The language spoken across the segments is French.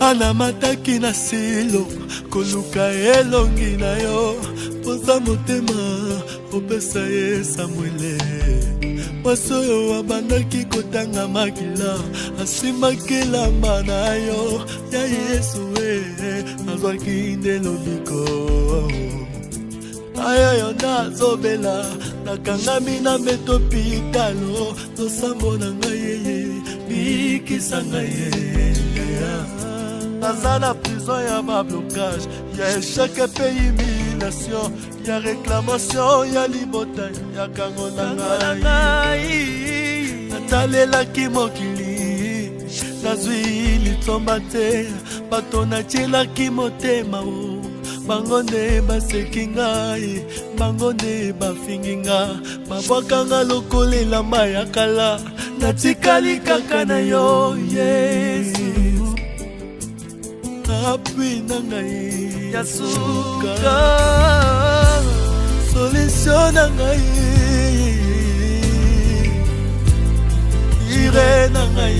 anamataki na silo koluka elongi na yo poza motema opesa ye Samuele mwasi oyo abandaki kotanga makila asimaki lamba na yo ya Yesu azwaki nde lobiko ayo nazobela nakangami na mbeto pitalo tosambo na ngai bikisa ngai naza na prison ya mablocage ya échec pe humiliation ya réclamation ya libota ya kango na ngai natalelaki mokili nazwi litomba te bato natielaki motema bango nde baseki ngai bango nde bafingi nga babwakanga lokola elamba ya kala natikali kaka na yo Yesu appui na ngai ya suka solution na ngai ire na ngai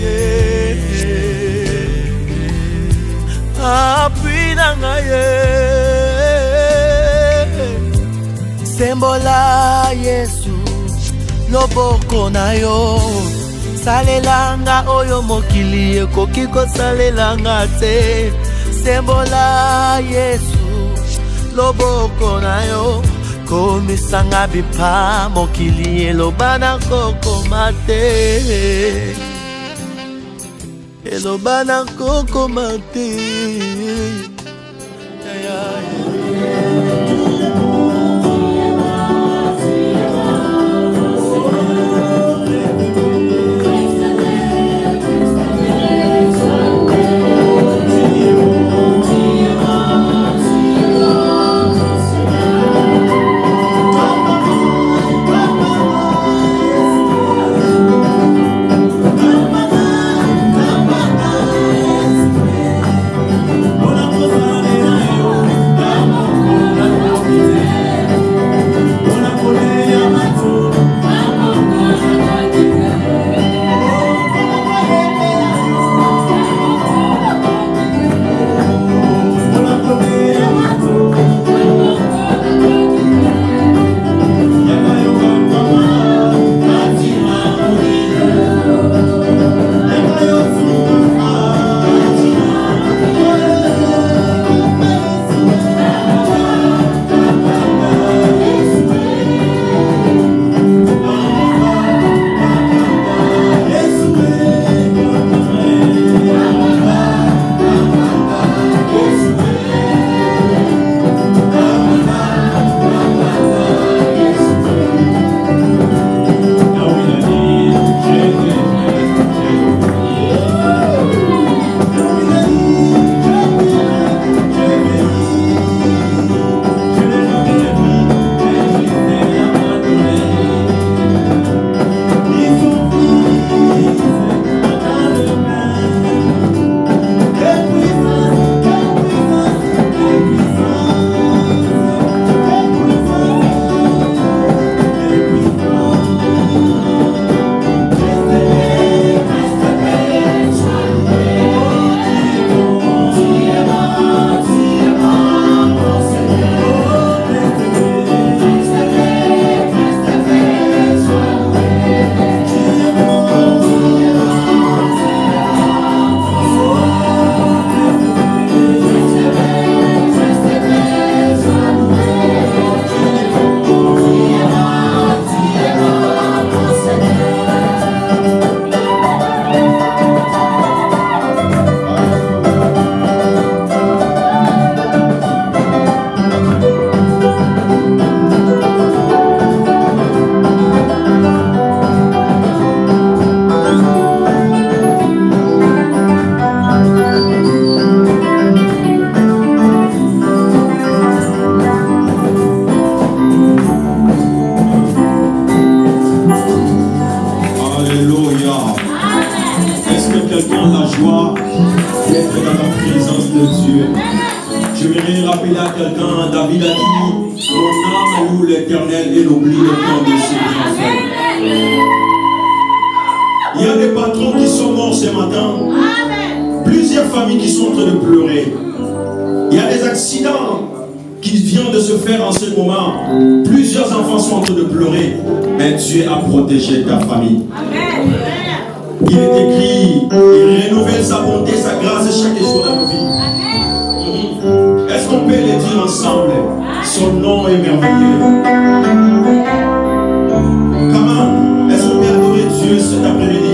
appui na ngai sembola Yesu loboko na yo salelanga oyo mokili ekoki kosalelanga te sembola Yesu loboko na yo komisanga bipa mokili elobana kokoma te elobana kokoma te Il y a des patrons qui sont morts ce matin. Plusieurs familles qui sont en train de faire en ce moment. Plusieurs enfants sont en train de pleurer, mais Dieu a protégé ta famille. Amen. Il est écrit, il renouvelle sa bonté, sa grâce chaque jour dans nos vies. Est-ce qu'on peut le dire ensemble? Son nom est merveilleux. Comment est-ce qu'on peut adorer Dieu cet après-midi?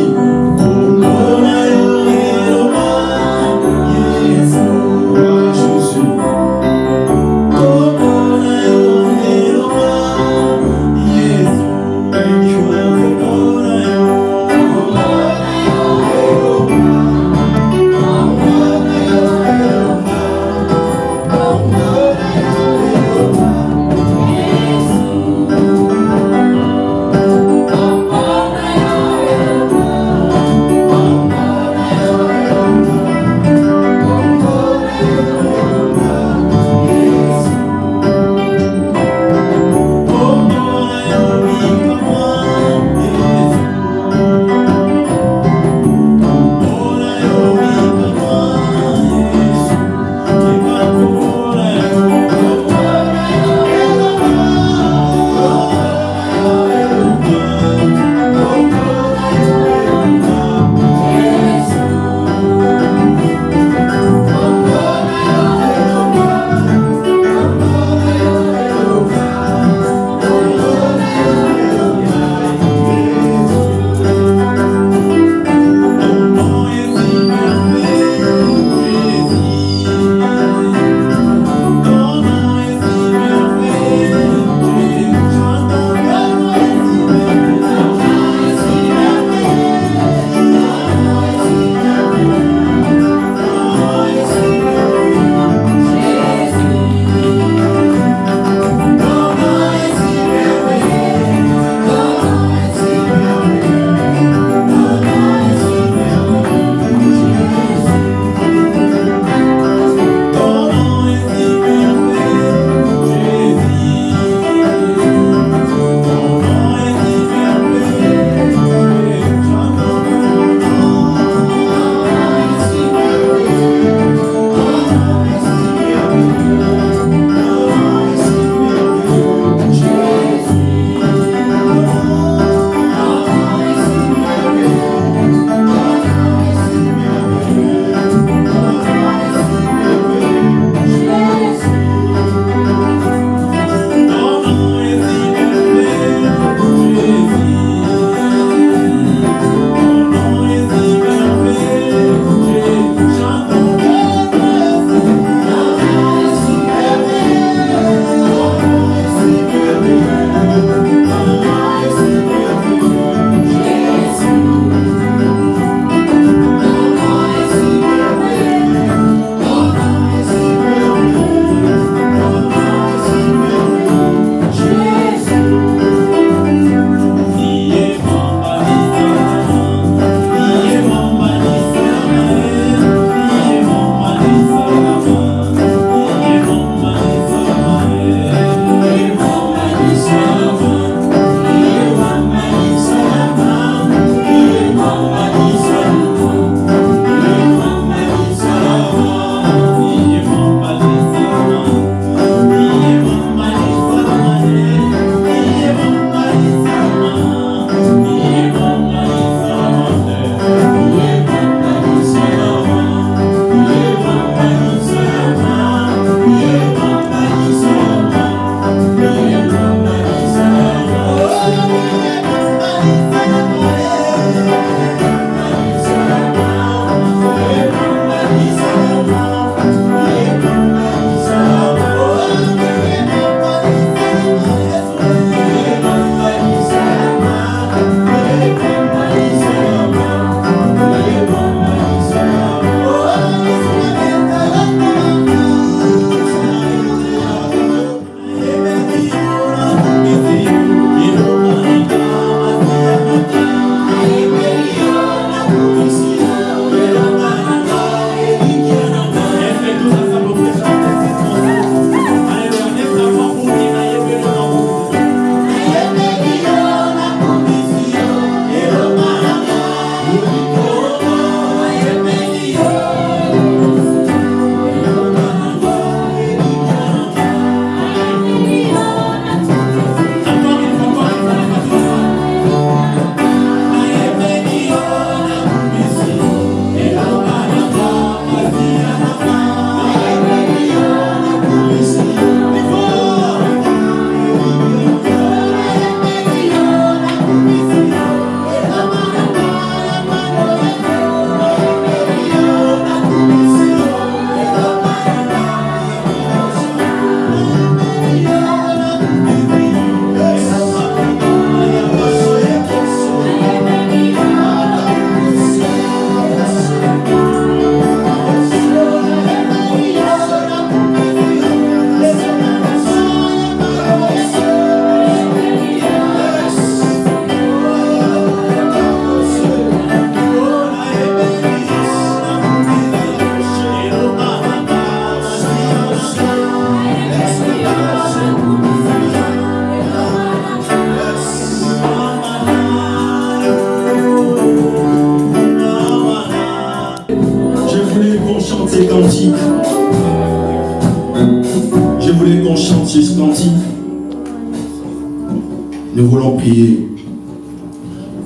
Nous voulons prier.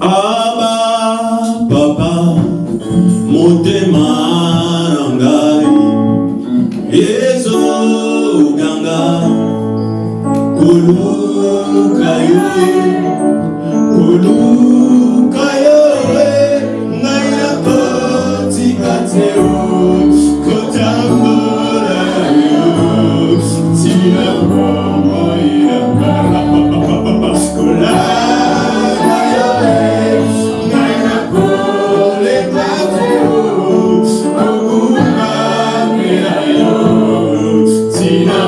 Abba, Papa, Motema Nangai, Yezo Ganga, Kulu Kayoe, Kulu Kayoe, Naina Koti Kateo, Kotamora Yo, Tina Mama Ina Kola. Tina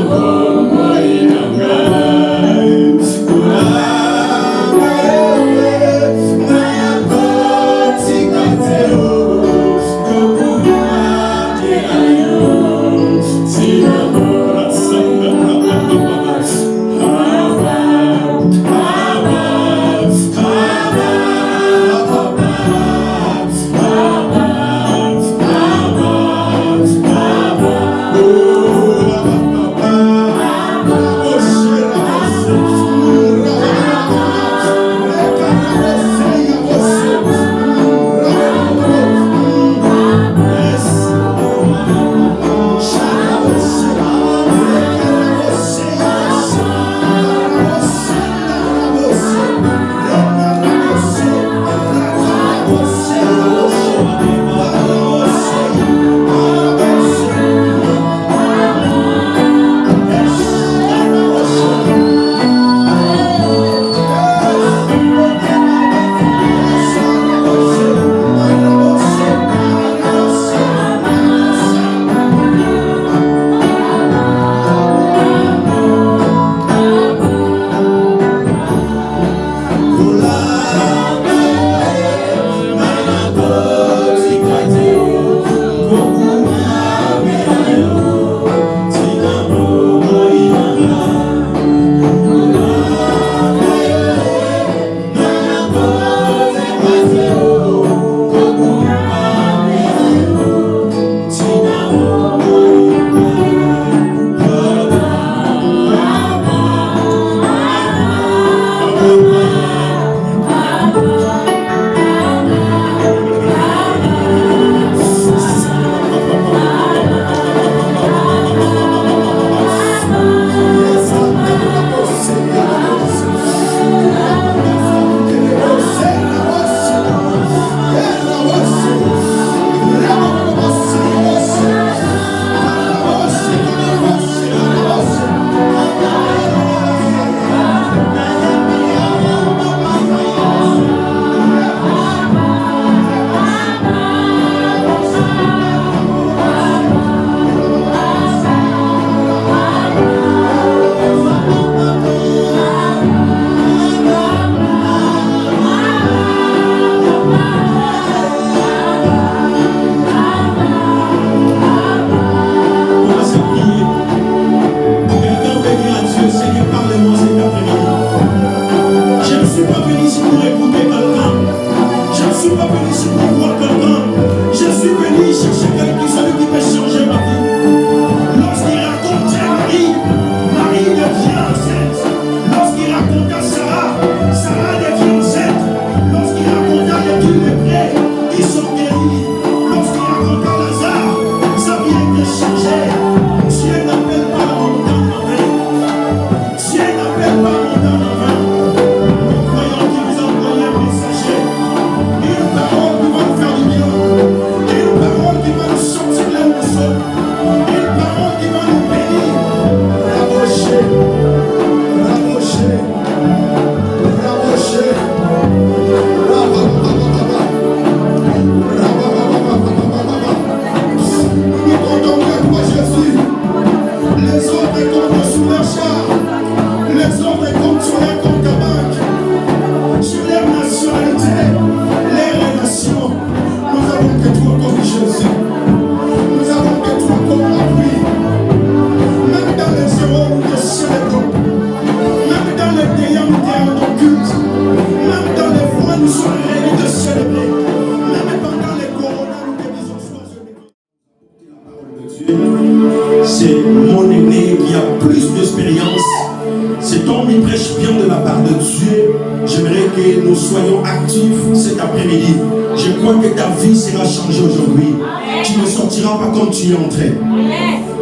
actif cet après-midi. Je crois que ta vie sera changée aujourd'hui. Tu ne sortiras pas comme tu y es entré.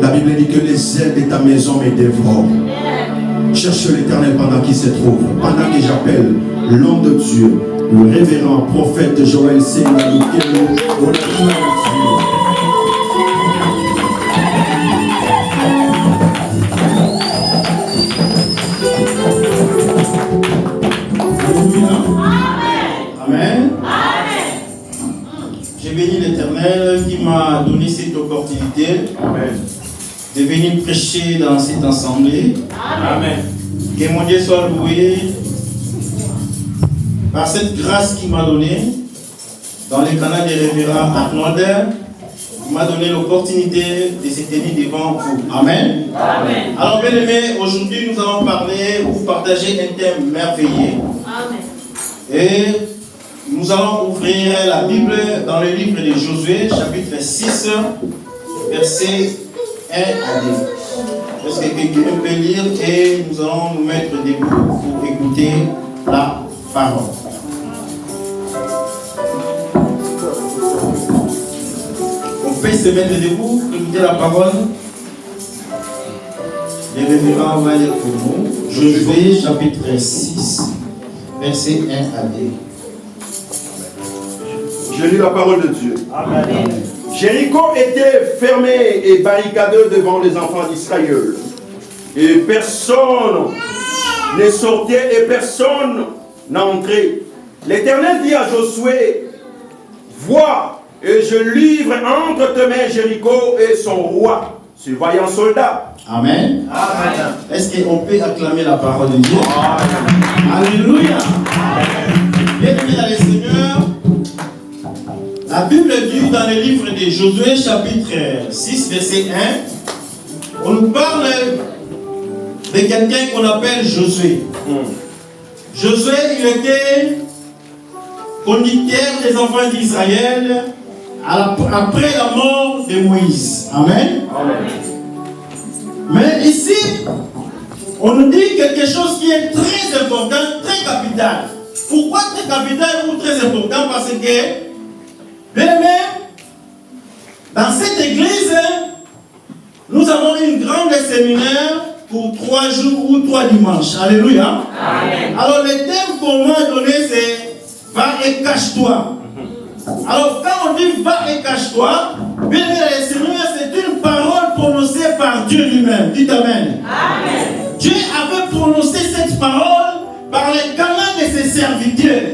La Bible dit que les ailes de ta maison me dévorent. Cherche l'Éternel pendant qu'il se trouve. Pendant que j'appelle l'homme de Dieu, le révérend prophète Joël Sénalou. Amen. J'ai béni l'Éternel qui m'a donné cette opportunité de venir prêcher dans cette assemblée. Amen. Que mon Dieu soit loué par cette grâce qu'il m'a donnée dans le canal des révérends Arnold. Il m'a donné l'opportunité de se tenir devant vous. Amen. Amen. Alors, bien aimés, aujourd'hui nous allons parler, vous partager un thème merveilleux. Amen. Et nous allons ouvrir la Bible dans le livre de Josué, chapitre 6, verset 1 à 2. Est-ce que quelqu'un peut lire et nous allons nous mettre debout pour écouter la parole. On peut se mettre debout pour écouter la parole. Les révérends vont lire pour nous. Josué, chapitre 6, verset 1 à 2. Je lis la parole de Dieu. Amen. Jéricho était fermé et barricadé devant les enfants d'Israël. Et personne ne sortait et personne n'entrait. L'Éternel dit à Josué, vois, et je livre entre tes mains Jéricho et son roi, ce vaillant soldat. Amen. Amen. Est-ce qu'on peut acclamer la parole de Dieu? Amen. Alléluia. Bien-aimés dans le Seigneur, la Bible dit dans le livre de Josué, chapitre 6, verset 1, on nous parle de quelqu'un qu'on appelle Josué. Josué, il était conducteur des enfants d'Israël après la mort de Moïse. Amen. Amen. Mais ici, on nous dit quelque chose qui est très important, très capital. Pourquoi très capital ou très important? Parce que bien aimé, dans cette église, nous avons une grande séminaire pour 3 jours ou 3 dimanches. Alléluia. Amen. Alors le thème qu'on m'a donné c'est va et cache-toi. Alors quand on dit va et cache-toi, bien aimé, le Seigneur, c'est une parole prononcée par Dieu lui-même. Dites Amen. Amen. Dieu avait prononcé cette parole par les canaux de ses serviteurs.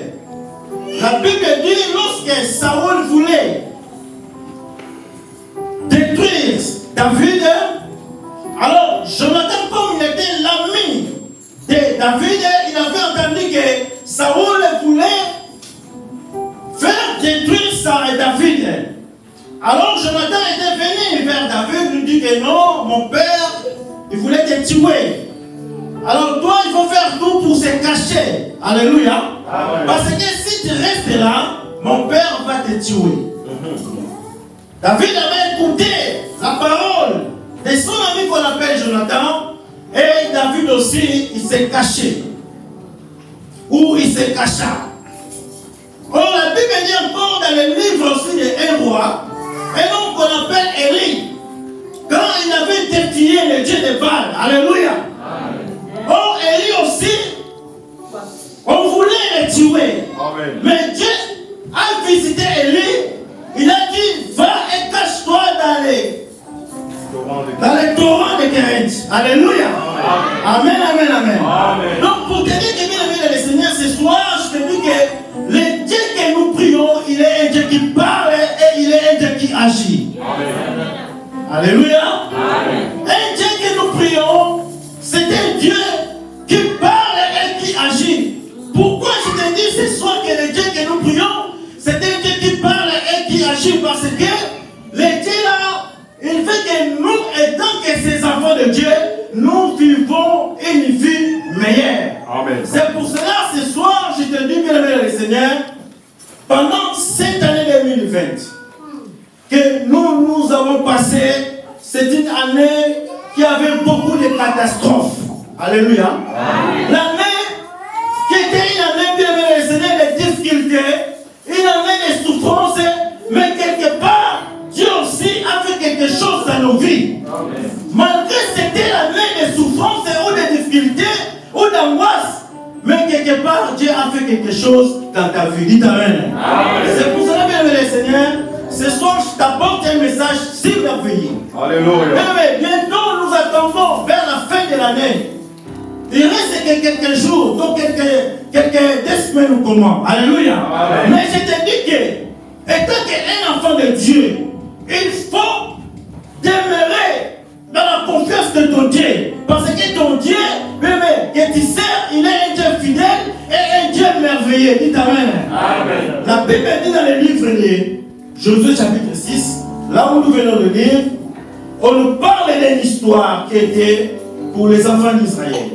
La Bible dit lorsque Saül voulait détruire David, alors Jonathan, comme il était l'ami de David, il avait entendu que Saül voulait faire détruire David. Alors Jonathan était venu vers David, lui dit que non, mon père, il voulait te tuer. Alors toi, il faut faire tout pour se cacher. Alléluia. Amen. Parce que si tu restes là, mon père va te tuer. David avait écouté la parole de son ami qu'on appelle Jonathan. Et David aussi, il s'est caché. Ou il se cacha. Or, la Bible dit encore dans le livre aussi de 1 roi, un homme qu'on appelle Élie, quand il avait tortillé le dieu de Baal. Alléluia. Or, Élie aussi, on voulait le tuer. Amen. Mais Dieu a visité Élie. Il a dit, va et cache-toi dans les torrents de Kérit. Alléluia. Amen, amen, amen. Amen. Donc, pour te dire que bien aimé le Seigneur, ce soir, je te dis que le Dieu que nous prions, il est un Dieu qui parle et il est un Dieu qui agit. Amen. Alléluia. Amen. Un Dieu que nous prions, c'est un Dieu qui parle et qui agit. Pourquoi je te dis ce soir que le Dieu que nous prions, c'est un Dieu qui parle et qui agit? Parce que le Dieu là, il fait que nous, étant que ses enfants de Dieu, nous vivons une vie meilleure. Amen. C'est pour cela, ce soir, je te dis, bien aimé le Seigneur, pendant cette année 2020, que nous avons passé, c'est une année qui avait beaucoup de catastrophes. Alléluia. L'année qui était une année, bien aimé le Seigneur, de des difficultés, il avait des souffrances, mais quelque part, Dieu aussi a fait quelque chose dans nos vies. Amen. Malgré c'était l'année des souffrances ou des difficultés ou d'angoisse, mais quelque part, Dieu a fait quelque chose dans ta vie. Dites Amen. C'est pour cela, bien aimé Seigneur, ce soir, je t'apporte un message si merveilleux. Alléluia. Mais bientôt, nous attendons vers la fin de l'année. Il reste quelques jours, donc quelques semaines ou comment. Alléluia. Amen. Mais je te dis que, étant qu'un enfant de Dieu, il faut demeurer dans la confiance de ton Dieu. Parce que ton Dieu, bébé, que tu sers, il est un Dieu fidèle et un Dieu merveilleux. Dites Amen. Amen. La Bible dit dans le livre de Josué chapitre 6, là où nous venons de lire, on nous parle d'une histoire qui était pour les enfants d'Israël.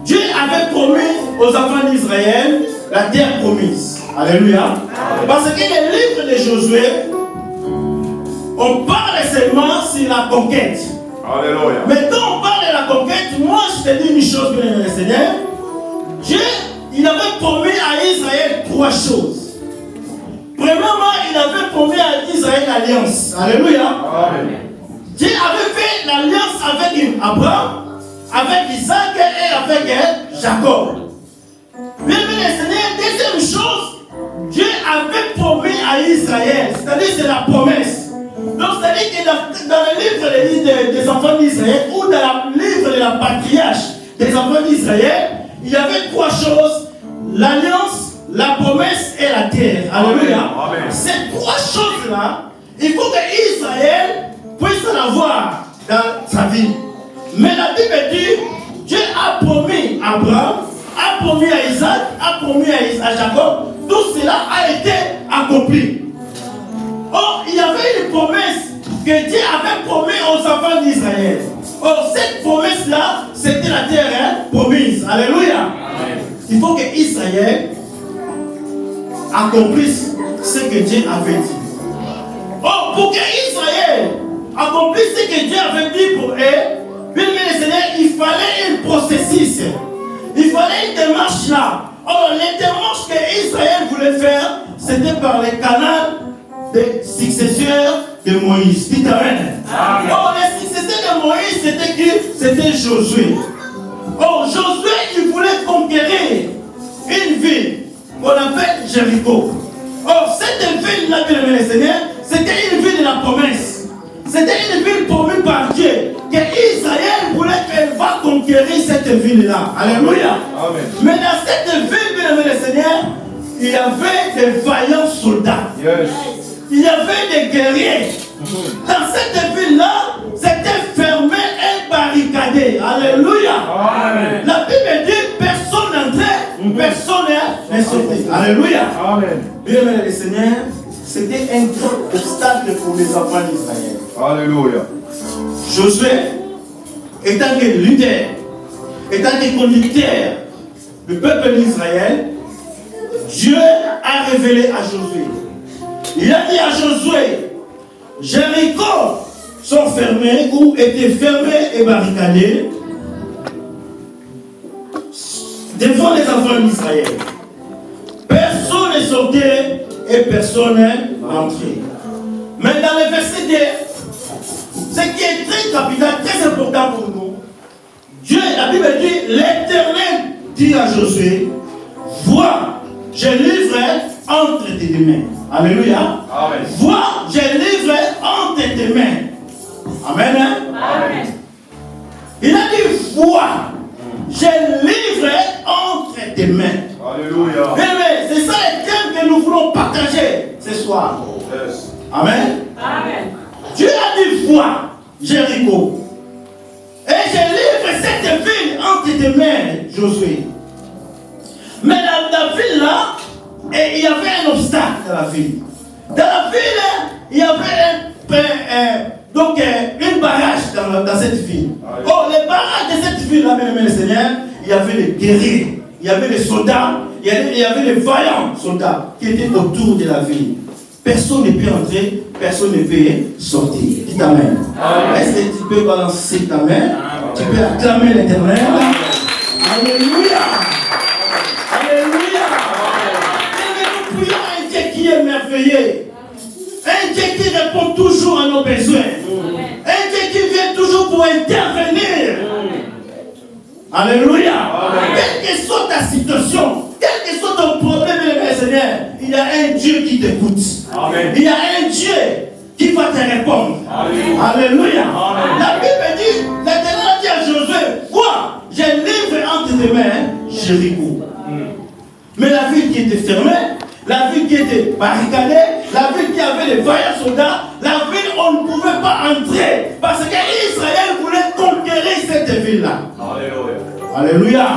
Dieu avait promis aux enfants d'Israël la terre promise. Alléluia. Amen. Parce que le livre de Josué, on parle seulement sur la conquête. Alléluia. Mais quand on parle de la conquête, moi je te dis une chose, bien aimé Seigneur. Dieu, il avait promis à Israël 3 choses. Premièrement, il avait promis à Israël l'alliance. Alléluia. Amen. Dieu avait fait l'alliance avec Abraham, avec Isaac et avec Jacob. Bien aimé Seigneur, deuxième chose, Dieu avait promis à Israël, c'est-à-dire c'est la promesse. Donc, c'est-à-dire que dans le livre des enfants d'Israël ou dans le livre de la patriarche des enfants d'Israël, il y avait 3 choses: l'alliance, la promesse et la terre. Alléluia. Amen. Ces 3 choses-là, il faut que Israël puisse l'avoir dans sa vie. Mais la Bible dit, Dieu a promis à Abraham, a promis à Isaac, a promis à Jacob, tout cela a été accompli. Or, il y avait une promesse que Dieu avait promis aux enfants d'Israël. Or, cette promesse-là, c'était la terre promise. Alléluia. Amen. Il faut que Israël accomplisse ce que Dieu avait dit. Or, pour que Israël accomplisse ce que Dieu avait dit pour eux, bien aimé le Seigneur, il fallait un processus. Il fallait une démarche là. Or, les démarches que Israël voulait faire, c'était par les canaux des successeurs de Moïse. Dites Amen. Oh, les successeurs de Moïse, c'était qui? C'était Josué. Oh, Josué, il voulait conquérir une ville qu'on appelle Jéricho. Oh, cette ville-là, bien aimé le Seigneur, c'était une ville de la promesse. C'était une ville promue par Dieu. Que Israël voulait qu'elle va conquérir cette ville-là. Alléluia. Amen. Mais dans cette ville, bien aimé le Seigneur, il y avait des vaillants soldats. Yes. Il y avait des guerriers. Dans cette ville-là, c'était fermé et barricadé. Alléluia. Amen. La Bible dit personne n'entrait, personne n'est sorti. Alléluia. Amen. Bien aimé le Seigneur, c'était un grand obstacle pour les enfants d'Israël. Alléluia. Josué, étant que leader, étant que conducteur du peuple d'Israël, Dieu a révélé à Josué. Il a dit à Josué, Jéricho sont fermés ou étaient fermés et barricadés devant les enfants d'Israël. Personne n'est sorti et personne n'est entré. Mais dans le verset 2, ce qui est très capital, très important pour nous, Dieu, la Bible dit, l'Éternel dit à Josué, vois, je livre entre tes mains. Alléluia. Amen. Vois, je livre entre tes mains. Amen. Amen. Il a dit, vois, je livre entre tes mains. Alléluia. Mais c'est ça le thème que nous voulons partager ce soir. Yes. Amen. Amen. Dieu a dit, vois, Jéricho. Et je livre cette ville entre tes mains, Josué. Mais dans la ville là, il y avait un obstacle dans la ville. Dans la ville, il y avait une barrage dans cette ville. Oh, les barrages de cette ville là, bien aimé le Seigneur, il y avait les guerriers, il y avait les soldats, il y avait les vaillants soldats qui étaient autour de la ville. Personne ne peut entrer, personne ne peut sortir. Dis Amen. Est-ce que tu peux balancer ta main? Tu peux acclamer l'Éternel. Alléluia. Alléluia. qui est merveilleux. Un Dieu qui répond toujours à nos besoins. Un Dieu qui vient toujours pour intervenir. Alléluia. Quelle que soit ta situation, quel que soit ton problème, Seigneur, il y a un Dieu qui t'écoute. Il y a un Dieu qui va te répondre. Alléluia. La Bible dit, l'Éternel dit à Josué, vois, j'ai livré entre tes mains Jéricho. Mais la ville qui était fermée, la ville qui était barricadée, la ville qui avait les vaillants soldats, la ville où on ne pouvait pas entrer parce qu'Israël voulait conquérir cette ville-là. Alléluia.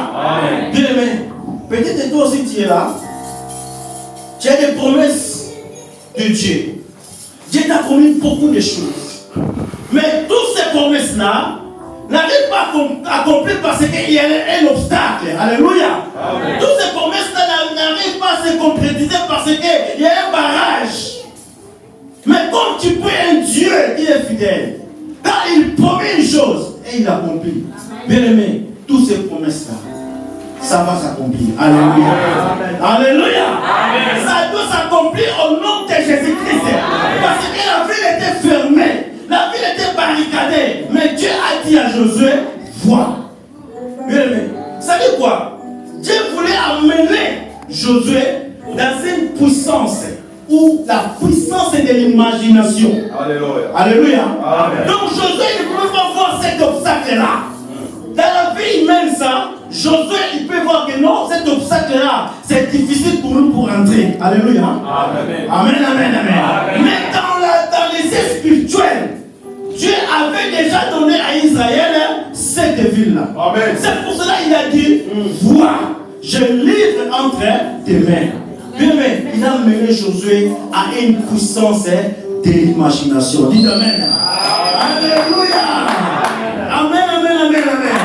Bien aimé, peut-être toi aussi tu es là. Tu as des promesses de Dieu. Dieu t'a promis beaucoup de choses. Mais toutes ces promesses-là n'arrivent pas à accomplir parce qu'il y a un obstacle. Alléluia. Toutes ces promesses-là n'arrivent pas à se concrétiser parce qu'il y a un barrage. Mais comme tu pries un Dieu qui est fidèle, quand il promet une chose et il accomplit. Bien aimé, toutes ces promesses-là, ça va s'accomplir. Alléluia. Alléluia. Ça doit s'accomplir au nom de Jésus-Christ. Parce que la ville était fermée. La ville était barricadée. Mais Dieu a dit à Josué, vois. Bien aimé, vous savez quoi? Dieu voulait amener Josué dans une puissance ou la puissance de l'imagination. Alléluia. Alléluia. Donc Josué ne pouvait pas voir cet obstacle-là. Dans la vie humaine, ça, Josué, il peut voir que non, cet obstacle-là, c'est difficile pour nous pour entrer. Alléluia. Amen. Amen, amen, amen. Mais dans les yeux spirituels, Dieu avait déjà donné à Israël cette ville-là. C'est pour cela qu'il a dit, vois, je livre entre tes mains. Bien, mais il a mené Josué à une puissance de l'imagination. Dites amen. Alléluia. Amen, amen, amen, amen.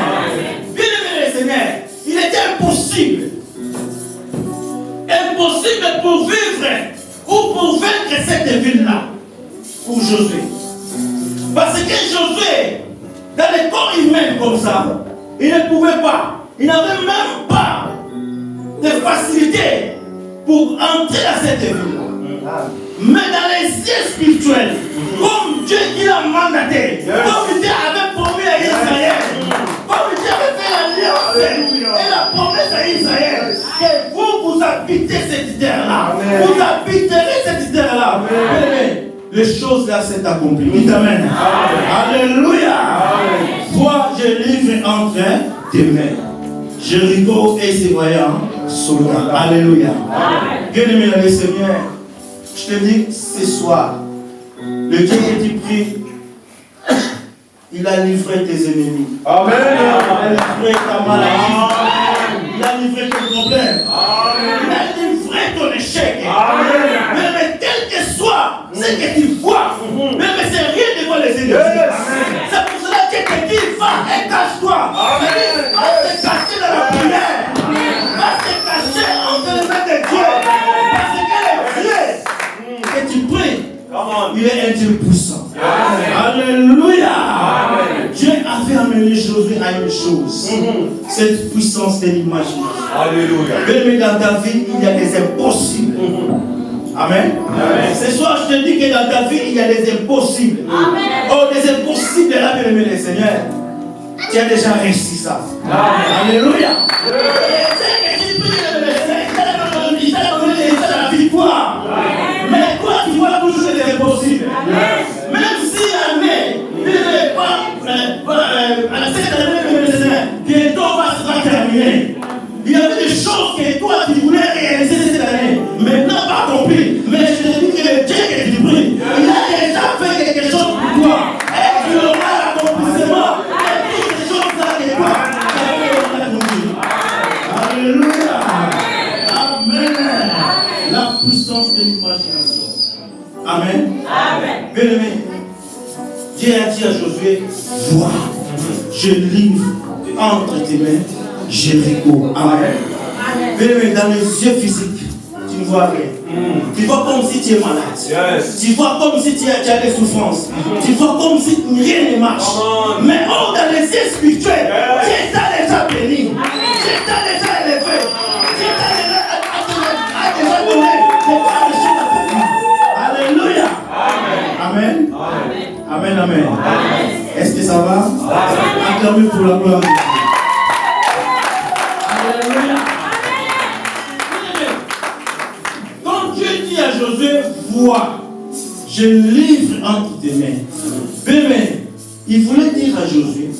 Bien aimé les Seigneur, il était impossible pour vivre ou pour vaincre cette ville-là pour Josué. Parce que Josué, dans les corps humains comme ça, il ne pouvait pas, il n'avait même pas de facilité pour entrer à cette ville-là. Mais dans les yeux spirituels, comme Dieu qui l'a mandaté, comme Dieu avait promis à Israël, comme Dieu avait fait l'alliance et la promesse à Israël, que vous habitez cette terre-là, vous habiterez cette terre-là. Les choses là s'est accomplies. Dites amen. Alléluia. Vois, je livre entre tes mains Jéricho et ses voyants soldats. Alléluia. Bien-aimé dans le Seigneur, je te dis ce soir, le Dieu que tu pries, il a livré tes ennemis. Amen. Il a livré ta maladie. Il a livré tes problèmes. Il a livré ton échec. Mais quel que soit ce que tu vois, mais c'est rien devant les ennemis. C'est pour cela que te dit, va et cache-toi. Va te cacher dans la prière. Va te cacher entre les mains de Dieu. Parce que le Dieu que tu pries, il est un Dieu puissant. Alléluia. Dieu avait amené Josué à une chose. Cette puissance de l'imagination. Alléluia. Mais dans ta vie, il y a des impossibles. Amen. Ce soir, je te dis que dans ta vie, il y a des impossibles. Amen. Oh, des impossibles là, bien aimé le Seigneur. Tu as déjà réussi ça. Alléluia. La victoire. Mais toi, tu vois toujours des impossibles. Même si l'année n'est pas cette année, bientôt va terminer. Il y avait des choses que toi tu voulais réaliser cette année, maintenant pas accompli. Mais je te dis que le Dieu que tu pries, il a déjà fait quelque chose pour toi. Et tu auras l'accomplissement de toutes ces choses-là que toi tu as accompli. Alléluia. Amen. La puissance de l'imagination. Amen. Bien aimé, Dieu a dit à Josué, vois, je livre entre tes mains Jéricho. Amen. Bien aimé, dans les yeux physiques, tu ne vois rien. Tu vois comme si tu es malade. Tu vois comme si tu as des souffrances. Tu vois comme si rien ne marche. Mais oh, dans les yeux spirituels, Dieu t'a déjà béni. Dieu t'a déjà élevé. Dieu t'a déjà donné des choses à acclamer pour la gloire de Dieu. Alléluia. Quand Dieu dit à Josué, vois, je livre entre tes mains. Bébé, il voulait dire à Josué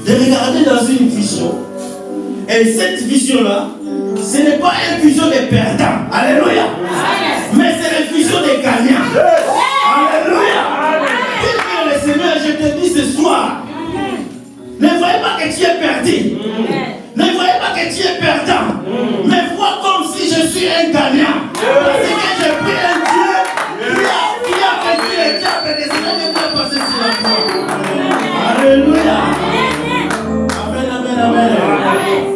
de regarder dans une vision. Et cette vision-là, ce n'est pas une vision des perdants. Alléluia. Mais c'est une vision des gagnants. Alléluia. Le Seigneur, je te dis ce soir, ne voyez pas que tu es perdu. Ne voyez pas que tu es perdant. Mais vois comme si je suis un gagnant. Parce que j'ai pris un Dieu qui a vaincu les diables et que c'est là que Dieu passer sur la croix. Alléluia. Amen, amen, amen.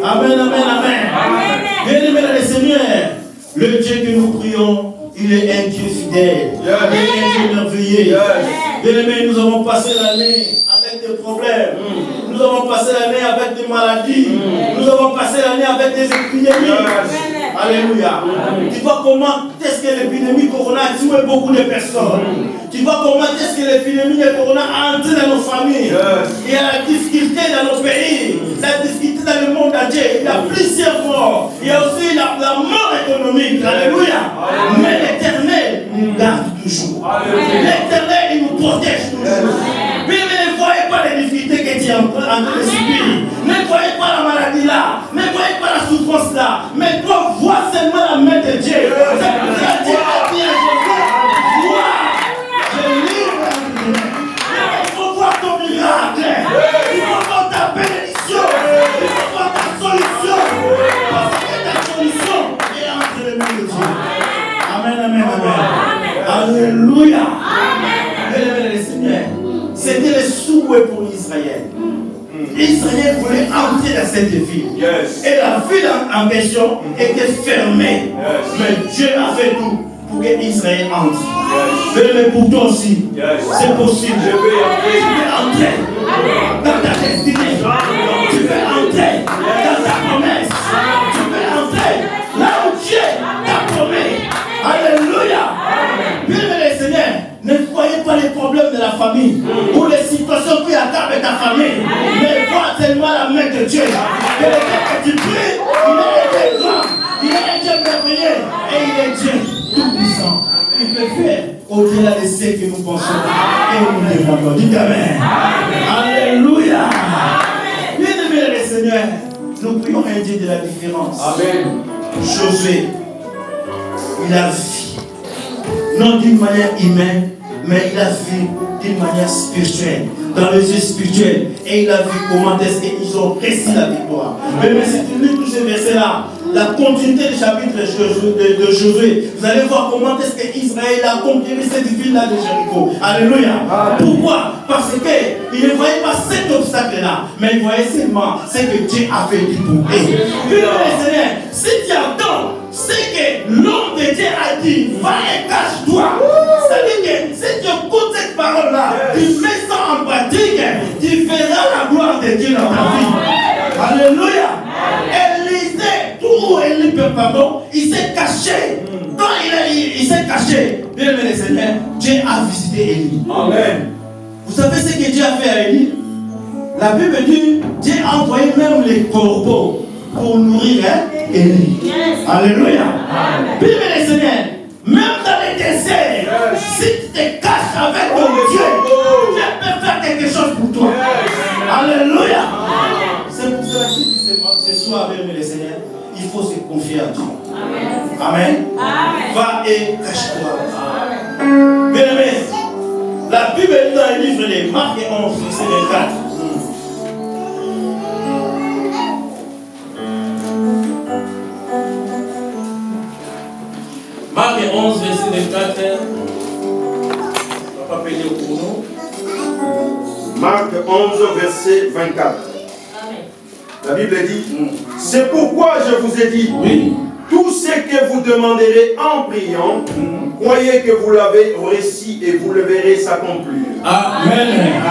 Amen, amen, amen. Bien-aimé dans le Seigneur, le Dieu que nous prions, il est un Dieu fidèle. Il est un Dieu merveilleux. Bien-aimé, nous avons passé l'année avec des problèmes. Nous avons passé l'année avec des maladies. Nous avons passé l'année avec des épidémies. Alléluia. Tu vois comment est-ce que l'épidémie Corona a tué beaucoup de personnes. Tu vois comment est-ce que l'épidémie de Corona a entré dans nos familles. Il y a la difficulté dans nos pays. La difficulté dans le monde entier. Il y a plusieurs morts. Il y a aussi la mort économique. Alléluia. Mais l'Éternel nous garde toujours. L'Éternel, il nous protège toujours. Mais ne voyez pas les difficultés que tu es en train de subir. Ne voyez pas la maladie là. Ne voyez pas la souffrance là. Mais toi, vois seulement la main de Dieu. C'est pour ça que Dieu a dit à Jésus, vois, je livre entre tes mains. Il faut voir ton miracle. Il faut voir ta bénédiction. Il faut voir ta solution. Parce que ta solution est entre les mains de Dieu. Amen, amen, amen. Alléluia. Amen. Le Seigneur, c'était le souhait pour Israël. Israël voulait entrer dans cette ville. Et la ville en question était fermée. Mais Dieu a fait tout pour que Israël entre. Mais pour toi aussi, c'est possible. Tu peux entrer dans ta destinée. Tu peux entrer dans ta promesse. Tu peux entrer là où Dieu t'a promis. Alléluia. Bien-aimé le Seigneur, ne voyez pas les problèmes de la famille ou les situations qui accablent ta famille, mais vois tellement la main de Dieu. Que le Dieu que tu pries, il est un Dieu grand, il est un Dieu merveilleux et il est Dieu tout-puissant. Il peut faire au-delà de ce que nous pensons et nous demandons. Dites Amen. Alléluia. Bien-aimé le Seigneur, nous prions un Dieu de la différence. Amen. Josué, il a vu, non d'une manière humaine, mais il a vu d'une manière spirituelle, dans les yeux spirituels, et il a vu comment est-ce qu'ils ont réussi la victoire. Mais si tu lis tous ces versets-là, la continuité du chapitre de Josué, vous allez voir comment est-ce qu'Israël a conquéri cette ville-là de Jéricho. Alléluia. Pourquoi? Parce qu'il ne voyait pas cet obstacle-là, mais il voyait seulement ce que Dieu avait dit pour eux. Puis le Seigneur, si tu attends ce que l'homme de Dieu a dit, va et cache-toi. C'est-à-dire que si tu écoutes cette parole-là, tu mets ça en pratique, tu verras la gloire de Dieu dans ta vie. Alléluia. Élisée, tout où Élie, pardon, il s'est caché. Quand il s'est caché, bien aimé le Seigneur, Dieu a visité Élie. Amen. Vous savez ce que Dieu a fait à Élie? La Bible dit, Dieu a envoyé même les corbeaux pour nourrir Élie. Alléluia. Bien aimé le Seigneur, même dans les déserts, si tu te caches avec ton Dieu, Dieu peut faire quelque chose pour toi. Alléluia. C'est pour cela que ce soir, bien aimé le Seigneur, il faut se confier à Dieu. Amen. Va et cache-toi. Bien aimé, la Bible est dans le livre de Marc 11, verset 24. Marc 11, verset 24. On va pas payer au chrono. Marc 11, verset 24. La Bible dit, c'est pourquoi je vous ai dit, tout ce que vous demanderez en priant, croyez que vous l'avez reçu et vous le verrez s'accomplir. Amen.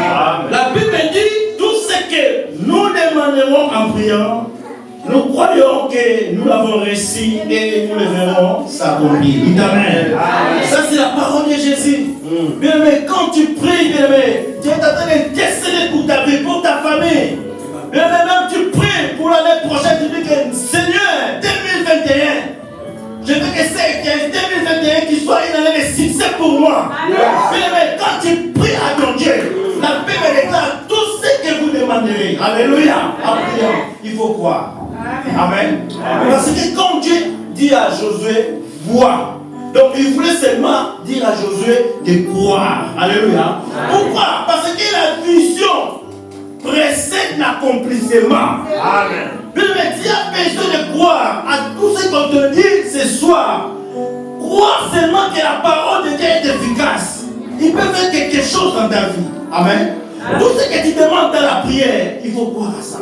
La Bible dit, tout ce que nous demanderons en priant, Nous croyons que nous l'avons reçu et nous le verrons s'accomplir. Amen. Ça, c'est la parole de Jésus. Bien aimé, quand tu pries, bien aimé, tu es en train de déceler pour ta vie, pour ta famille. Bien aimé, même tu pries pour l'année prochaine, tu dis que Seigneur, 2021, je veux que c'est 2021 qui soit une année de succès pour moi. Bien aimé, quand tu pries à ton Dieu, la paix me déclare tout ce que vous demanderez. Alléluia. En priant, il faut croire. Amen. Parce que quand Dieu dit à Josué, vois. Donc il voulait seulement dire à Josué de croire. Alléluia. Pourquoi? Parce que la vision précède l'accomplissement. Amen. Mais tu as besoin de croire à tout ce qu'on te dit ce soir. Croire seulement que la parole de Dieu est efficace. Il peut faire quelque chose dans ta vie. Amen. Tout ce que tu demandes dans la prière, il faut croire à ça.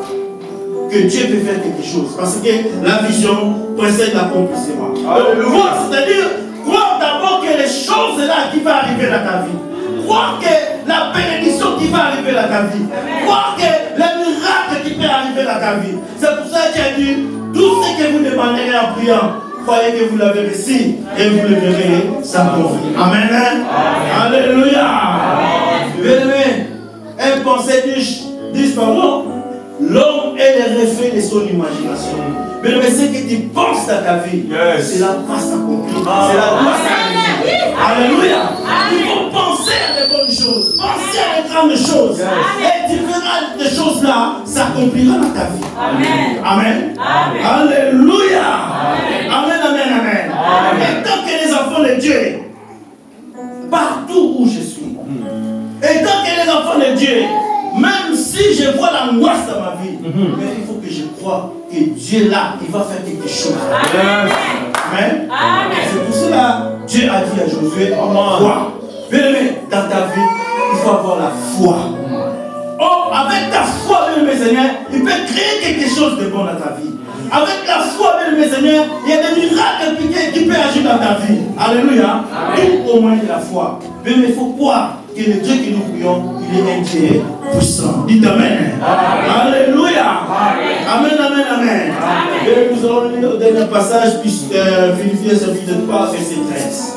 Que Dieu peut faire quelque chose. Parce que la vision précède l'accomplissement. C'est-à-dire, croire d'abord que les choses là qui vont arriver dans ta vie. Croire que la bénédiction qui va arriver dans ta vie. Croire que le miracle qui peut arriver dans ta vie. C'est pour ça qu'il a dit, tout ce que vous demanderez en priant, croyez que vous l'avez reçu et vous le verrez s'accomplir. Amen. Alléluia. Bien-aimé, un pensée dit pardon. L'homme est le reflet de son imagination. Mais ce que tu penses dans ta vie, c'est la va s'accomplir. C'est la va s'accomplir. Alléluia. Il faut penser à de bonnes choses. Penser à de grandes choses. Et tu verras des choses là s'accomplira dans ta vie. Amen. Amen. Alléluia. Amen, amen, amen. Et tant que les enfants de Dieu, partout où je suis, et tant que les enfants de Dieu, même si je vois l'angoisse dans ma vie, mais il faut que je croie que Dieu là, il va faire quelque chose. Amen. C'est pour cela que Dieu a dit à Josué, crois. Bien aimé, dans ta vie, il faut avoir la foi. Oh, avec ta foi, bien aimé Seigneur, il peut créer quelque chose de bon dans ta vie. Avec la foi, bien aimé Seigneur, il y a des miracles qui peuvent agir dans ta vie. Alléluia. Tout au moins de la foi. Bien aimé, il faut croire que le Dieu que nous prions, il est un Dieu puissant. Dites Amen. Alléluia. Amen, amen, amen. Et nous allons lire le dernier passage, Philippiens chapitre 3, verset 13.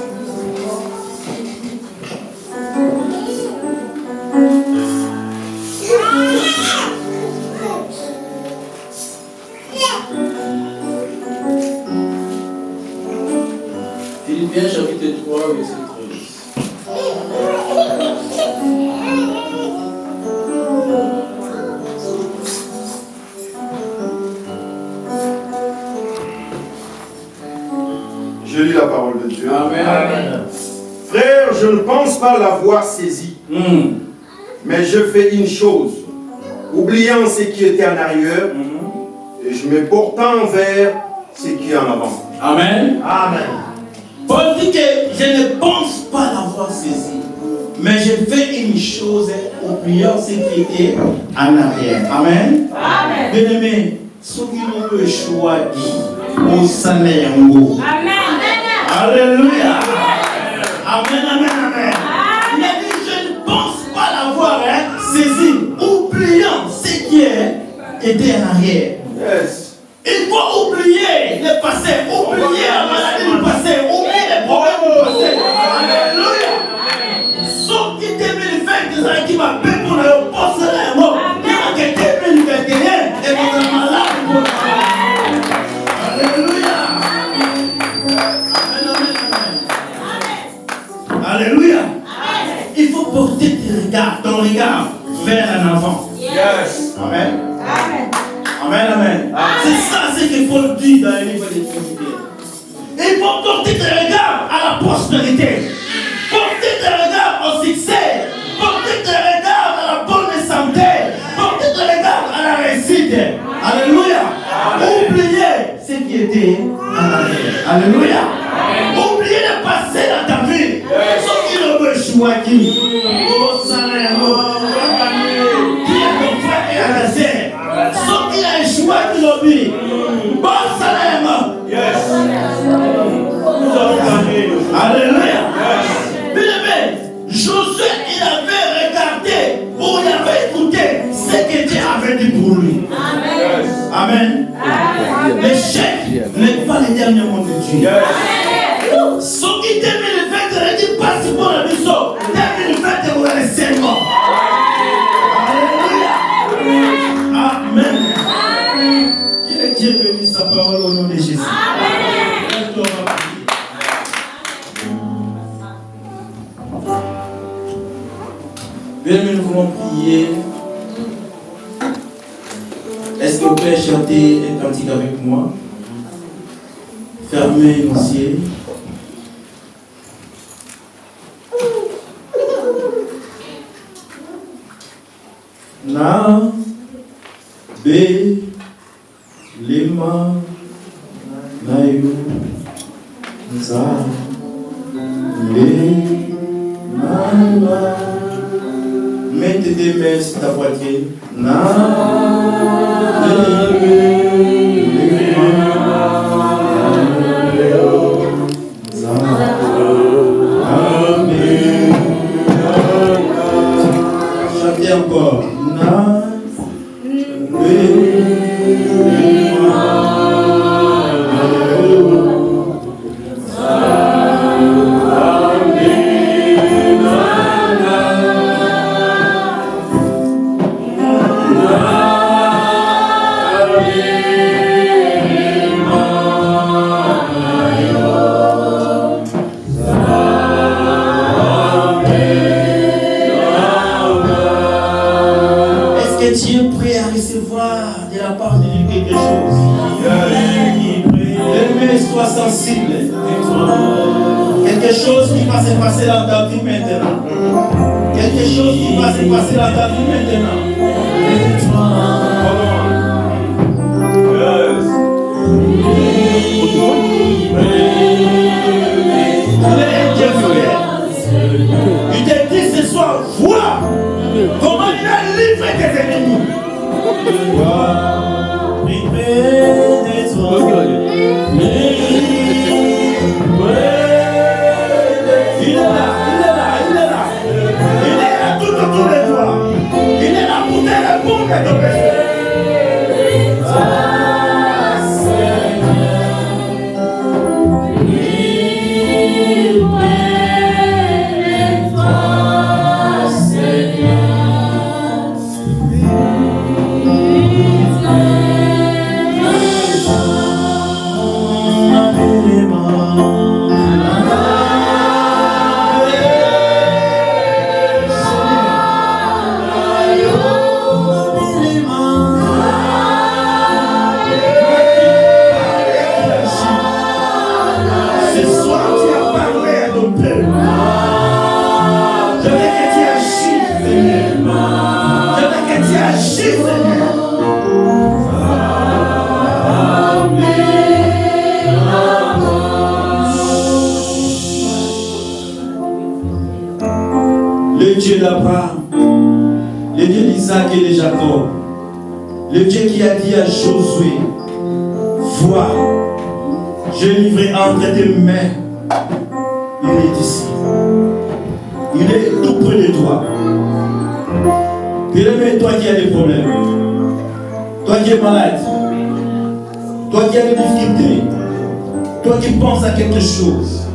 Philippiens chapitre 3, verset 13. Je lis la parole de Dieu. Amen. Frère, je ne pense pas l'avoir saisi. Mais je fais une chose. Oubliant ce qui était en arrière, et je me portant vers ce qui est en avant. Amen. Amen. Paul dit que je ne pense pas l'avoir saisi, mais je fais une chose, oubliant ce qui était en arrière. Amen. Amen. Bien aimé, ce qui nous peut choisir au salaire. Amen. Alléluia. Amen, amen, amen. Il a dit, je ne pense pas l'avoir saisi, oubliant ce qui était en arrière. Yes. Il faut oublier le passé, oublier la maladie du passé, oublier les problèmes du passé. Alléluia. Sauf qui 2020, qui m'a payé pour le poste de la mort. Il y a que 2021 et vous êtes malade pour la mort. Alléluia. Alléluia. Il faut porter ton regard vers un avant. Yes. Amen. Amen, amen. C'est ça ce que Paul dit dans le livre des Philippiens. Il faut porter tes regards à la prospérité. Porter tes regards au succès. Porter tes regards à la bonne santé. Porter tes regards à la réussite. Alléluia. Oubliez ce qui était en arrière. Alléluia. Oubliez le passé dans ta vie. Ce qui le veut choisir. Oh, salaire, qui est ton frère et à ta sœur. Ce qui a échoué aujourd'hui. Bon salaire. Yes. Alléluia. Bien-aimé, Josué, il avait regardé ou il avait écouté ce que Dieu avait dit pour lui. Amen. Amen. Ce qui 2020 dit pas si bon la mission. 2020 vous allez seulement. Alléluia. Amen. Que Dieu bénisse sa parole au nom de Jésus. Amen. Bien, nous voulons prier. Est-ce que vous pouvez chanter un cantique avec moi? Fermez nos yeux. Na be lima na yu za le na. Mets tes deux mains sur ta poitrine. Na chantez encore. Quelque chose qui va se passer dans ta vie maintenant. Quelque chose qui va se passer dans ta vie maintenant. Il te dit ce soir, vois comment il a livré tes ennemis. Le Dieu d'Abraham, le Dieu d'Isaac et de Jacob, le Dieu qui a dit à Josué, vois, je livrerai entre tes mains. Il est ici. Il est tout près de toi. Bien-aimé, toi qui as des problèmes, toi qui es malade, toi qui as des difficultés, toi qui penses à quelque chose,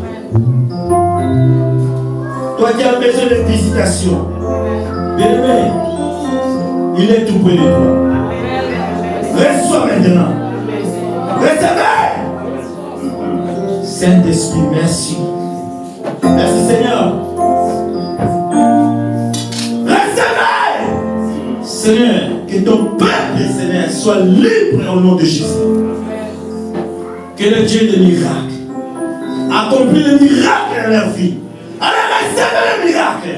toi qui as besoin de visitation, bien-aimé, il est tout près de toi. Reçois maintenant. Recevez. Saint-Esprit, merci. Merci Seigneur. Recevez. Seigneur, que ton peuple, Seigneur, soit libre au nom de Jésus. Que le Dieu des miracles accomplit le miracle dans leur vie. Allez, recevez le miracle.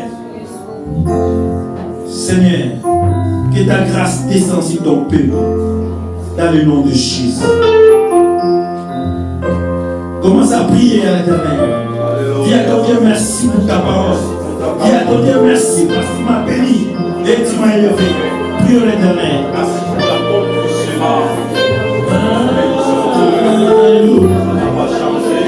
Seigneur, que ta grâce descende sur ton peuple dans le nom de Jésus. Commence à prier à l'Éternel. Dis à ton Dieu merci pour ta parole. Dis à ton Dieu merci parce que tu m'as béni et tu m'as élevé. Prie à l'Éternel. Merci pour la porte du Sénat. Alléluia. On va changer.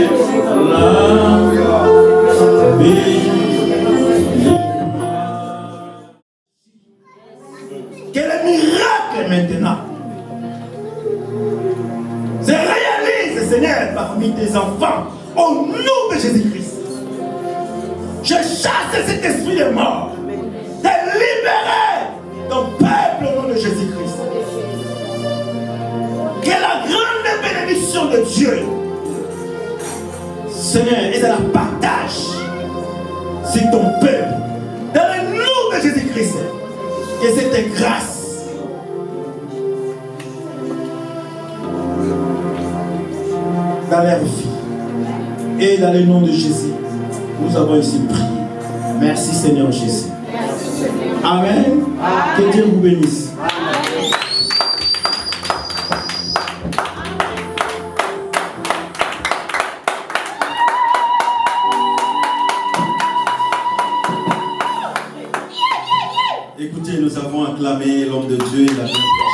Quel est le miracle maintenant? Se réalise, Seigneur, parmi tes enfants, au Au nom de Jésus-Christ. Je chasse cet esprit de mort. De libérer ton peuple au nom de Jésus-Christ. Que la grande bénédiction de Dieu, Seigneur, et de la partage sur ton peuple. Dans le nom de Jésus-Christ. Que cette grâce dans leur vie. Et dans le nom de Jésus, nous avons ici prié. Merci Seigneur Jésus. Amen. Que Dieu vous bénisse. Écoutez, nous avons acclamé l'homme de Dieu et la bien prêché.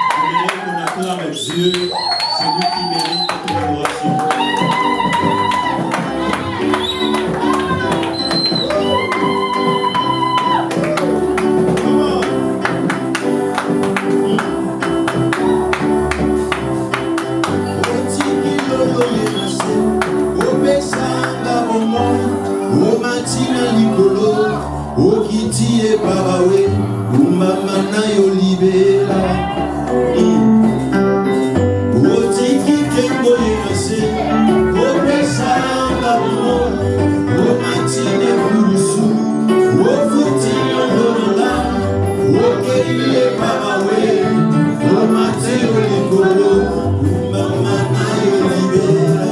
Vous voulez qu'on acclame Dieu, celui qui mérite toute adoration. Okiti e babawe, umama na yo libera. Otiki kembo yase, opesanga mo, omatine burusu, ofuti yondolola, okeli e babawe, omate yo likolo, umama na yo libera.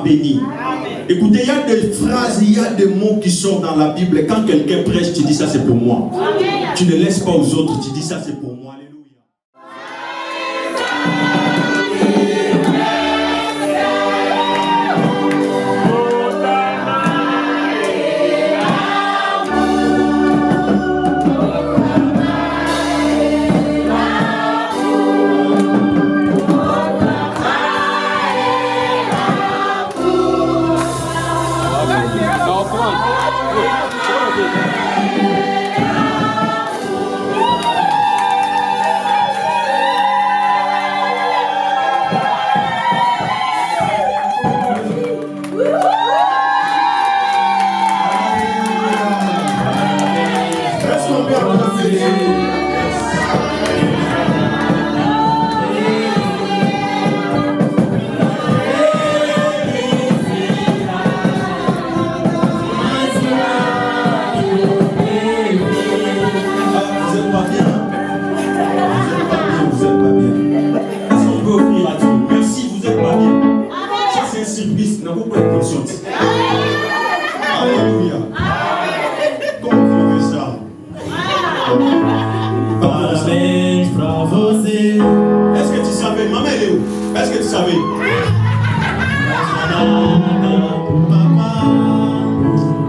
Béni. Écoutez, il y a des phrases, il y a des mots qui sortent dans la Bible. Quand quelqu'un prêche, tu dis ça c'est pour moi. Tu ne laisses pas aux autres, tu dis ça c'est pour moi. Alléluia. Oh beaucoup de conscience. Alléluia. Comment on fait ça? Parabéns pra você. Est-ce que tu savais? Maman, elle est où? Est-ce que tu savais? Papa,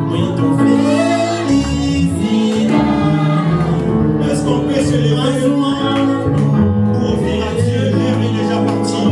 muito felicidade. Est-ce qu'on peut se lever pour offrir à Dieu? L'heure est déjà partie.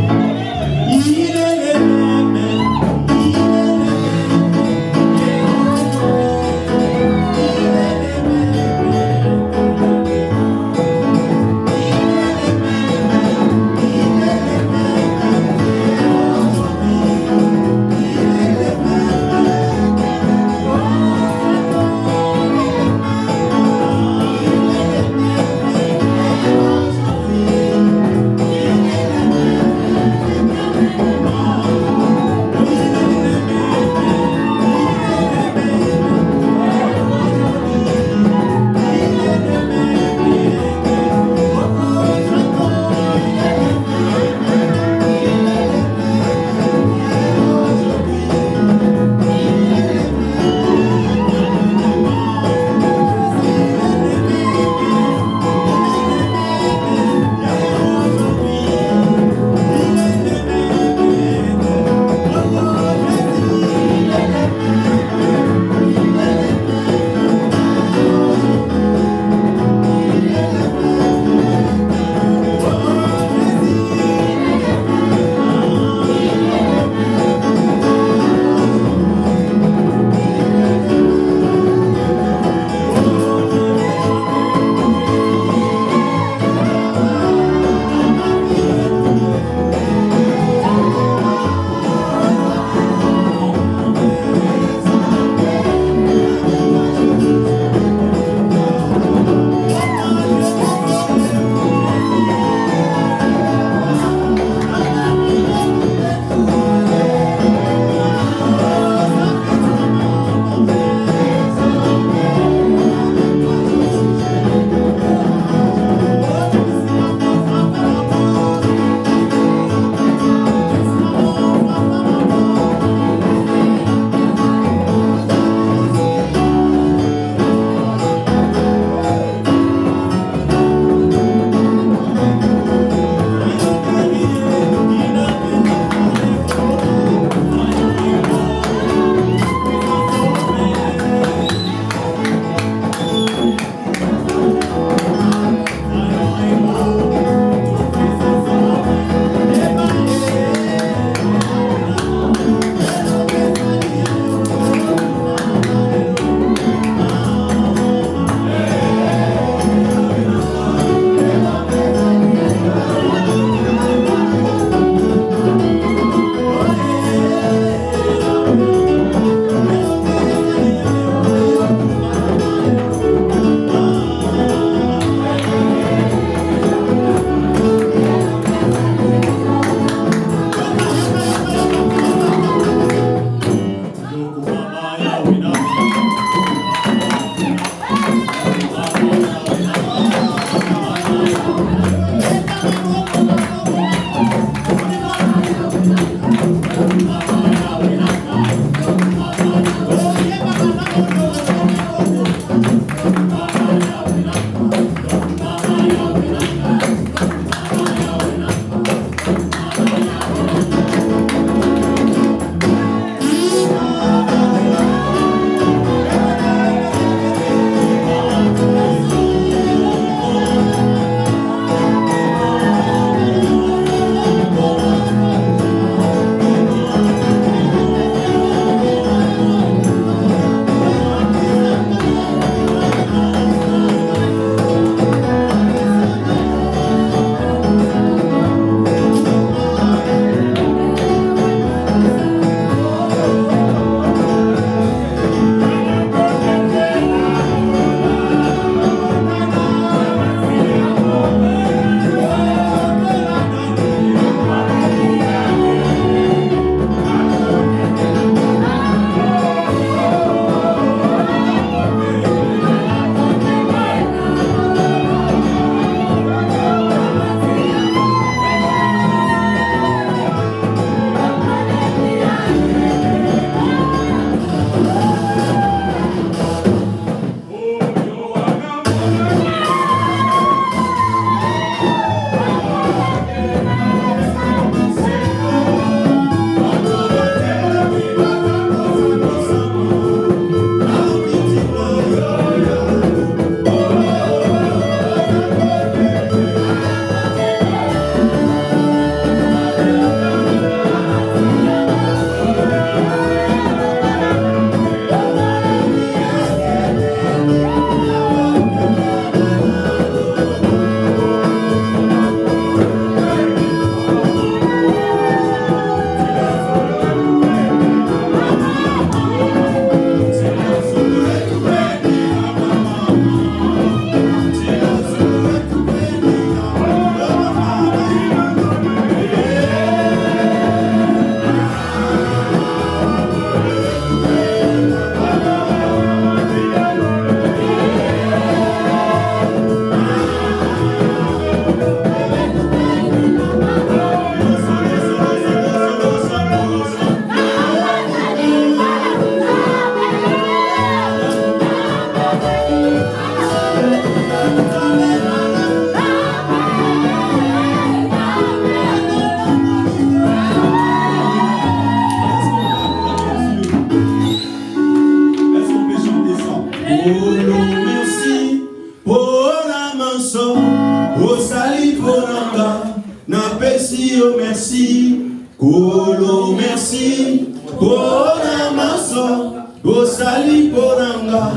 merci, oh merci. Kolo merci. Pona maso. Osali ponanga.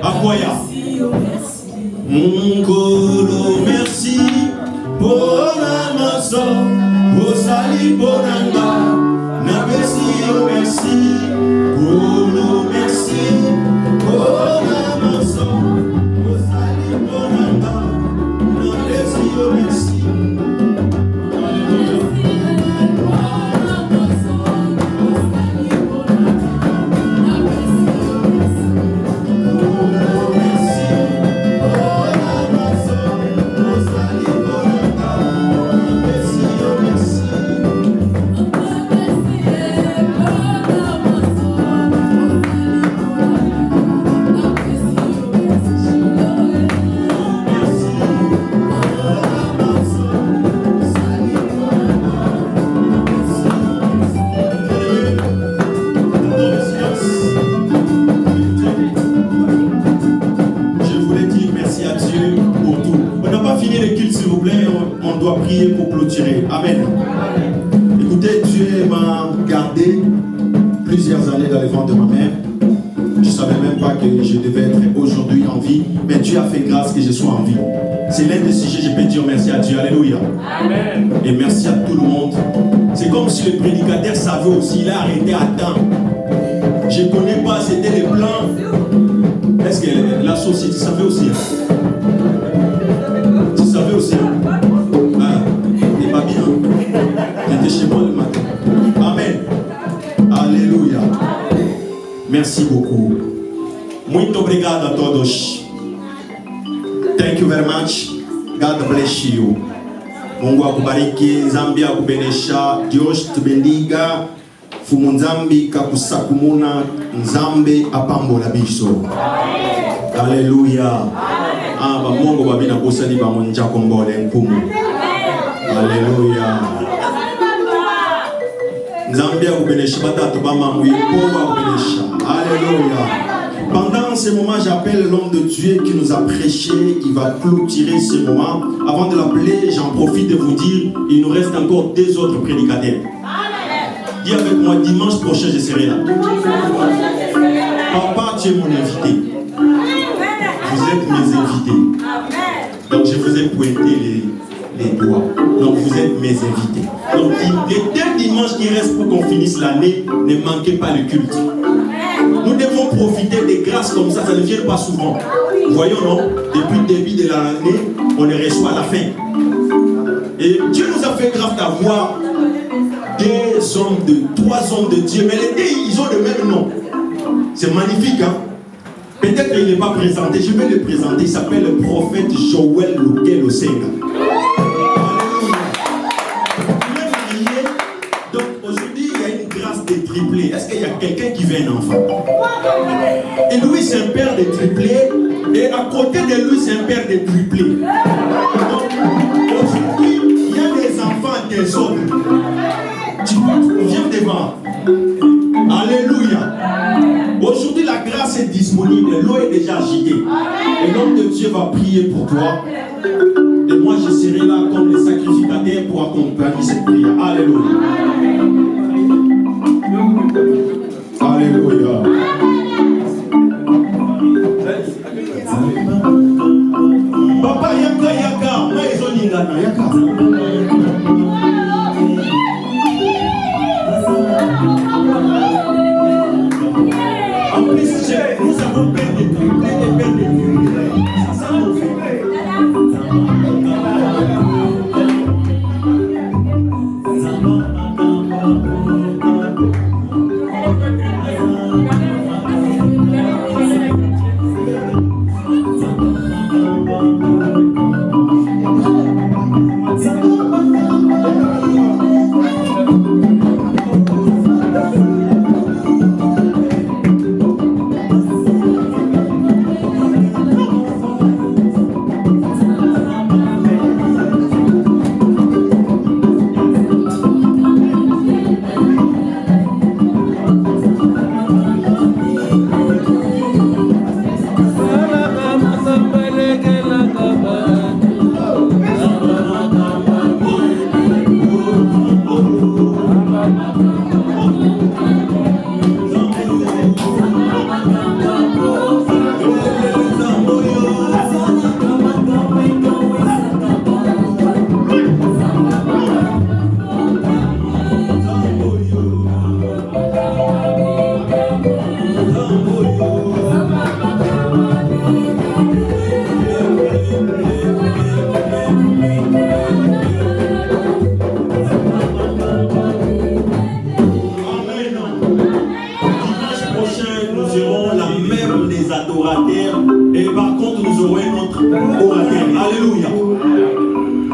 Akwaya. Kolo merci. Pona maso. Osali ponanga. Nabesi, oh merci. Kolo merci. Pona maso. Osali ponanga. Nabesi, oh merci. Pour clôturer. Amen. Écoutez, Dieu m'a gardé plusieurs années dans les ventres de ma mère. Je ne savais même pas que je devais être aujourd'hui en vie, mais Dieu a fait grâce que je sois en vie. C'est l'un des sujets, je peux dire merci à Dieu. Alléluia. Amen. Et merci à tout le monde. C'est comme si le prédicateur savait aussi, il a arrêté à temps. Je ne connais pas, c'était les plans. Est-ce que la société savait aussi? Tu savais aussi? Pas bien. J'étais chez moi le matin. Amen. Alléluia. Merci beaucoup. Muito obrigado a todos. Thank you very much. God bless you. Mungu akubariki. Zambia akubenesha. Dios te bendiga. Fumu nzambi kakusakumuna. Nzambe apambola biso. Alléluia. Ba Mungu babina kusali ba monja kombole nkumu. Alléluia. Alléluia. Pendant ce moment, j'appelle l'homme de Dieu qui nous a prêché, qui va clôturer ce moment. Avant de l'appeler, j'en profite de vous dire, il nous reste encore 2 autres prédicateurs. Dis avec moi, dimanche prochain, je serai là. Papa, tu es mon invité. Vous êtes mes invités. Donc je vous ai pointé les doigts. Donc vous êtes mes invités. Donc les 2 dimanches qui restent pour qu'on finisse l'année, ne manquez pas le culte. Nous devons profiter des grâces comme ça ne vient pas souvent. Voyons, non? Depuis le début de l'année, on les reçoit à la fin. Et Dieu nous a fait grâce d'avoir 3 hommes de Dieu, mais les 2, ils ont le même nom. C'est magnifique, hein? Peut-être qu'il n'est pas présenté, je vais le présenter. Il s'appelle le prophète Joël Luke Losenga. Est-ce qu'il y a quelqu'un qui veut un enfant? Et lui, c'est un père de triplés. Et à côté de lui, c'est un père de triplés. Donc, aujourd'hui, il y a des enfants des autres. Tu viens devant. Alléluia. Aujourd'hui, la grâce est disponible. L'eau est déjà agitée. Et l'homme de Dieu va prier pour toi. Et moi, je serai là comme le sacrificateur pour accompagner cette prière. Alléluia. Alléluia. Papa yaka yaka, maïzo ningana yaka. En plus, nous avons perdu des ça nous fait. orateur. Et par contre, nous aurons un autre orateur. Alléluia.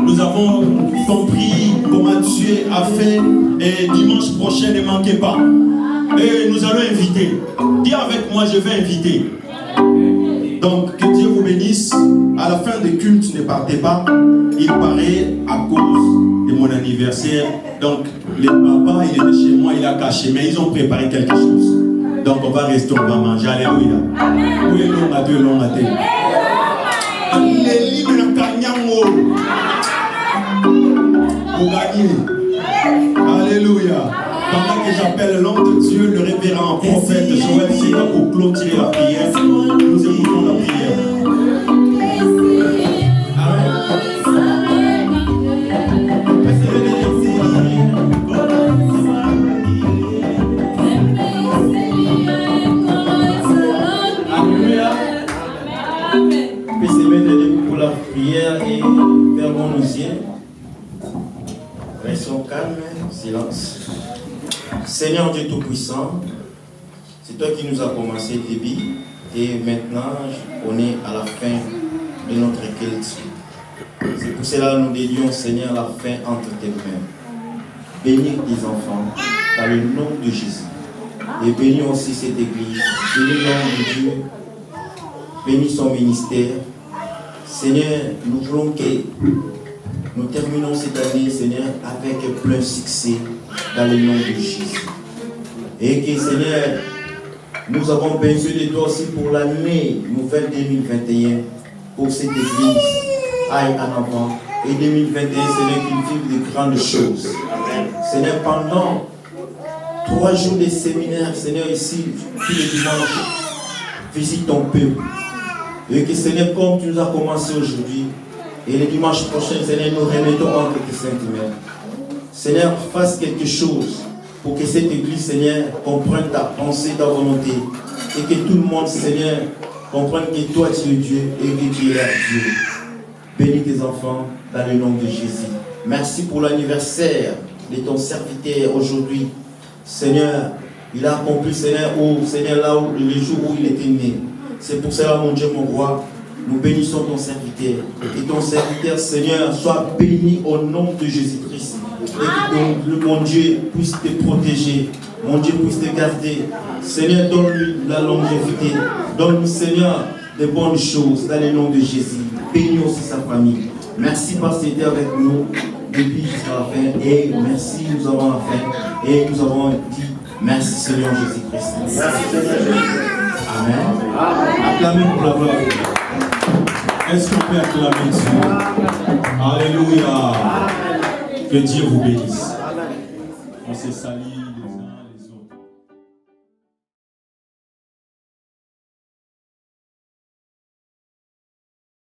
Nous avons compris comment Dieu a fait. Et dimanche prochain, ne manquez pas. Et nous allons inviter. Dis avec moi, je vais inviter. Donc, que Dieu vous bénisse. À la fin des cultes, ne partez pas. Il paraît à cause de mon anniversaire. Donc, le papa, il était chez moi, il a caché. Mais ils ont préparé quelque chose. Donc, on va rester, on va manger. Alléluia. Oui, long à Dieu, long à Dieu. Alléluia. Pendant que j'appelle l'homme de Dieu, le révérend prophète Joël Sega pour clôturer la prière, nous écoutons la prière. On peut se mettre debout pour la prière et fermons nos yeux. Restons calmes, silence. Seigneur Dieu Tout-Puissant, c'est toi qui nous as commencé le début et maintenant on est à la fin de notre culte. C'est pour cela que nous dédions, Seigneur, la fin entre tes mains. Bénis tes enfants dans le nom de Jésus. Et bénis aussi cette église. Bénis l'homme de Dieu. Bénis son ministère. Seigneur, nous voulons que nous terminons cette année, Seigneur, avec plein succès dans le nom de Jésus. Et que, Seigneur, nous avons besoin de toi aussi pour l'année nouvelle 2021, pour cette église aille en avant. Et 2021, Seigneur, qu'il vive de grandes choses. Seigneur, pendant 3 jours de séminaire, Seigneur, ici, tous les dimanches, visite ton peuple. Et que, Seigneur, comme tu nous as commencé aujourd'hui, et le dimanche prochain, Seigneur, nous remettons entre tes saintes mains. Seigneur, fasse quelque chose pour que cette église, Seigneur, comprenne ta pensée, ta volonté. Et que tout le monde, Seigneur, comprenne que toi, tu es Dieu et que tu es Dieu. Bénis tes enfants dans le nom de Jésus. Merci pour l'anniversaire de ton serviteur aujourd'hui. Seigneur, il a accompli, Seigneur, là où, les jours où il était né. C'est pour cela, mon Dieu, mon roi, nous bénissons ton serviteur. Et ton serviteur, Seigneur, soit béni au nom de Jésus-Christ. Et que mon Dieu puisse te protéger. Mon Dieu puisse te garder. Seigneur, donne-lui la longévité. Donne-nous, Seigneur, de bonnes choses dans le nom de Jésus. Bénis aussi sa famille. Merci parce que tu étais avec nous depuis jusqu'à la fin. Et merci, nous avons la fin. Et nous avons dit merci, Seigneur Jésus-Christ. Merci, Seigneur. Amen. Acclamez pour la gloire. Est-ce qu'on peut acclamer Dieu? Alléluia. Que Dieu vous bénisse. On s'est sali les uns.